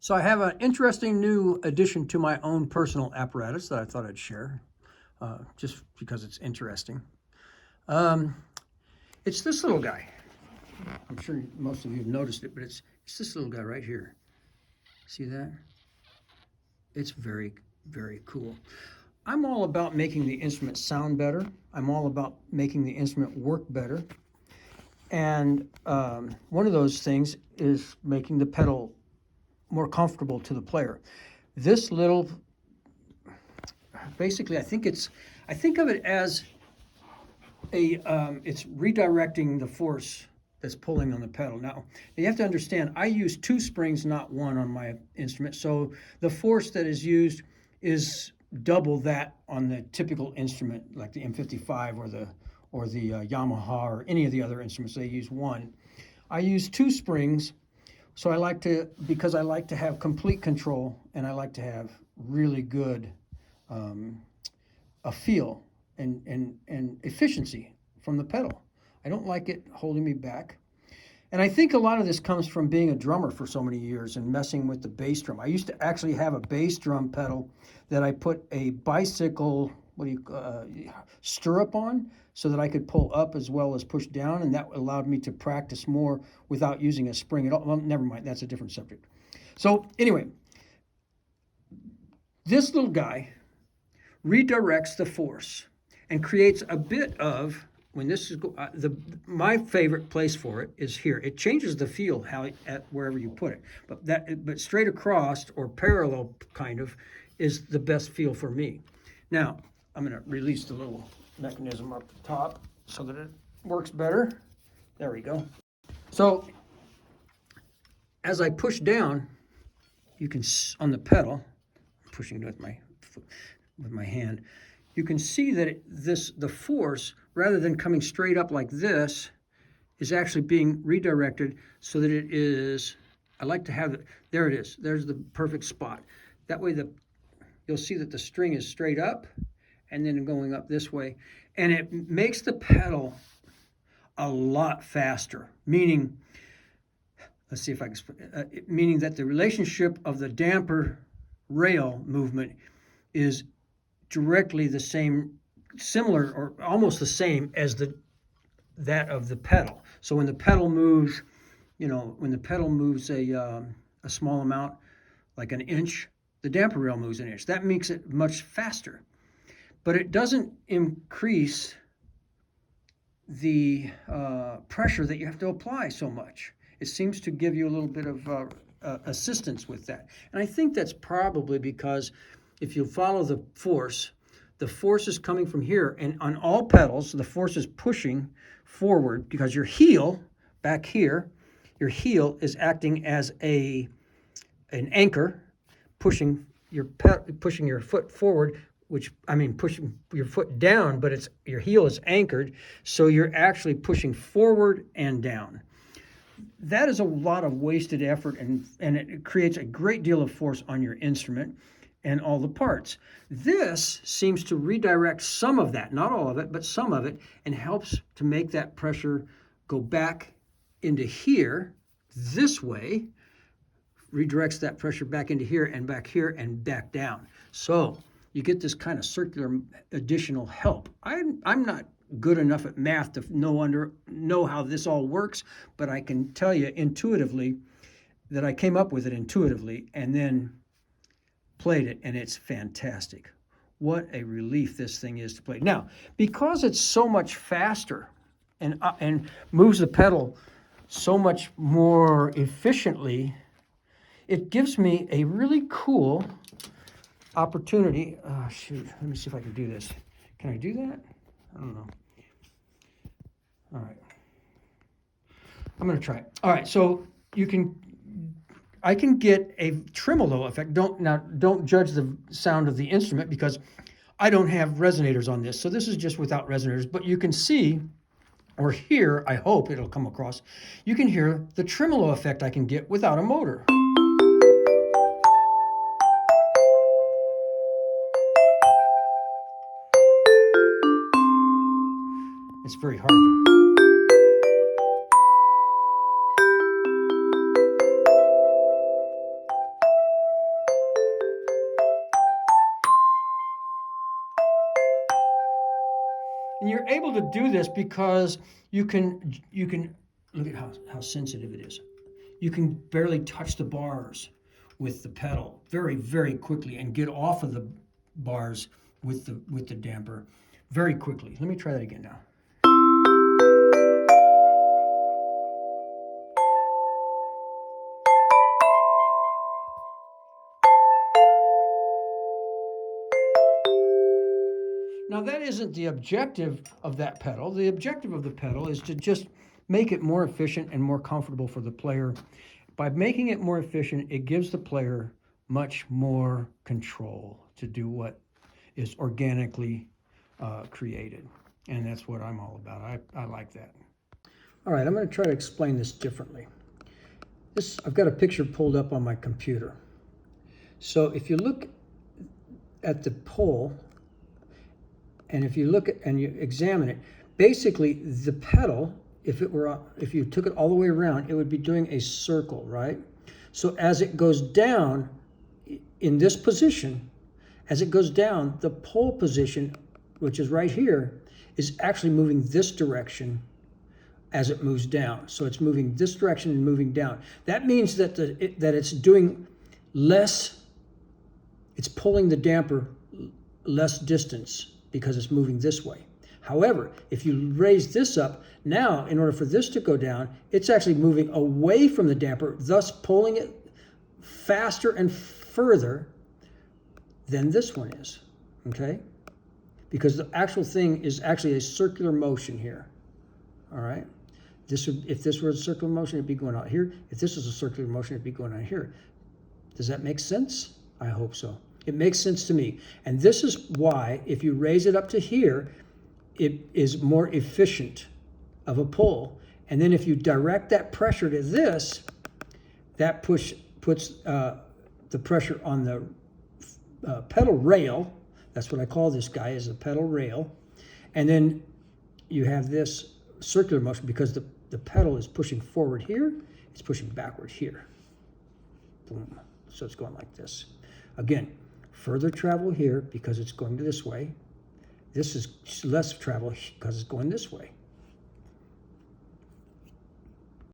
So I have an interesting new addition to my own personal apparatus that I thought I'd share, just because it's interesting. Um, it's this little guy. I'm sure most of you have noticed it, but it's this little guy right here. See that? It's very, very cool. I'm all about making the instrument sound better. I'm all about making the instrument work better. And one of those things is making the pedal more comfortable to the player. This little, basically, I think of it as it's redirecting the force that's pulling on the pedal. Now, you have to understand, I use 2 springs, not 1 on my instrument. So the force that is used is double that on the typical instrument, like the M55 or the Yamaha or any of the other instruments. They use 1. I use 2 springs. So because I like to have complete control, and I like to have really good a feel and efficiency from the pedal. I don't like it holding me back. And I think a lot of this comes from being a drummer for so many years and messing with the bass drum. I used to actually have a bass drum pedal that I put a bicycle, stirrup on, so that I could pull up as well as push down, and that allowed me to practice more without using a spring at all. Well, never mind, that's a different subject. So anyway, this little guy redirects the force and creates a bit of, when this is my favorite place for it is here. It changes the feel at wherever you put it, but straight across or parallel kind of is the best feel for me. Now I'm going to release the little mechanism up the top so that it works better. There we go. So as I push down, you can on the pedal, I'm pushing it with my hand. You can see that the force, rather than coming straight up like this, is actually being redirected so that it is, I like to have it, there it is. There's the perfect spot. That way you'll see that the string is straight up and then going up this way. And it makes the pedal a lot faster, meaning, let's see if I can, meaning that the relationship of the damper rail movement is directly the same, similar or almost the same as that of the pedal. So when the pedal moves, a small amount, like an inch, the damper rail moves an inch. That makes it much faster, but it doesn't increase the pressure that you have to apply so much. It seems to give you a little bit of assistance with that. And I think that's probably because if you follow the force is coming from here, and on all pedals, the force is pushing forward because your heel back here, your heel is acting as an anchor, pushing your foot forward, pushing your foot down, but your heel is anchored, so you're actually pushing forward and down. That is a lot of wasted effort, and it creates a great deal of force on your instrument and all the parts. This seems to redirect some of that, not all of it, but some of it, and helps to make that pressure go back into here this way, redirects that pressure back into here and back down. So you get this kind of circular additional help. I'm not good enough at math to know how this all works, but I can tell you intuitively that I came up with it intuitively and then played it, and it's fantastic. What a relief this thing is to play. Now, because it's so much faster and moves the pedal so much more efficiently, it gives me a really cool opportunity. Shoot, let me see if I can do this. Can I do that? I don't know. All right. I'm going to try it. All right, so I can get a tremolo effect. Don't judge the sound of the instrument because I don't have resonators on this. So this is just without resonators, but you can see or hear, I hope it'll come across, you can hear the tremolo effect I can get without a motor. It's very hard to. And you're able to do this because you can look at how sensitive it is. You can barely touch the bars with the pedal very, very quickly and get off of the bars with the damper very quickly. Let me try that again now. Now that isn't the objective of that pedal. The objective of the pedal is to just make it more efficient and more comfortable for the player. By making it more efficient, it gives the player much more control to do what is organically created. And that's what I'm all about. I like that. All right, I'm going to try to explain this differently. I've got a picture pulled up on my computer. So if you look at the pole, and if you look at and you examine it, basically the pedal, if you took it all the way around, it would be doing a circle, right? So as it goes down in this position, as it goes down, the pole position, which is right here, is actually moving this direction as it moves down. So it's moving this direction and moving down. That means that that it's doing less, it's pulling the damper less distance because it's moving this way. However, if you raise this up, now in order for this to go down, it's actually moving away from the damper, thus pulling it faster and further than this one is, okay? Because the actual thing is actually a circular motion here, all right? If this were a circular motion, it'd be going out here. If this was a circular motion, it'd be going out here. Does that make sense? I hope so. It makes sense to me. And this is why, if you raise it up to here, it is more efficient of a pull. And then if you direct that pressure to this, that puts the pressure on the pedal rail. That's what I call this guy, is a pedal rail. And then you have this circular motion because the pedal is pushing forward here, it's pushing backward here. Boom. So it's going like this. Again, further travel here because it's going this way. This is less travel because it's going this way.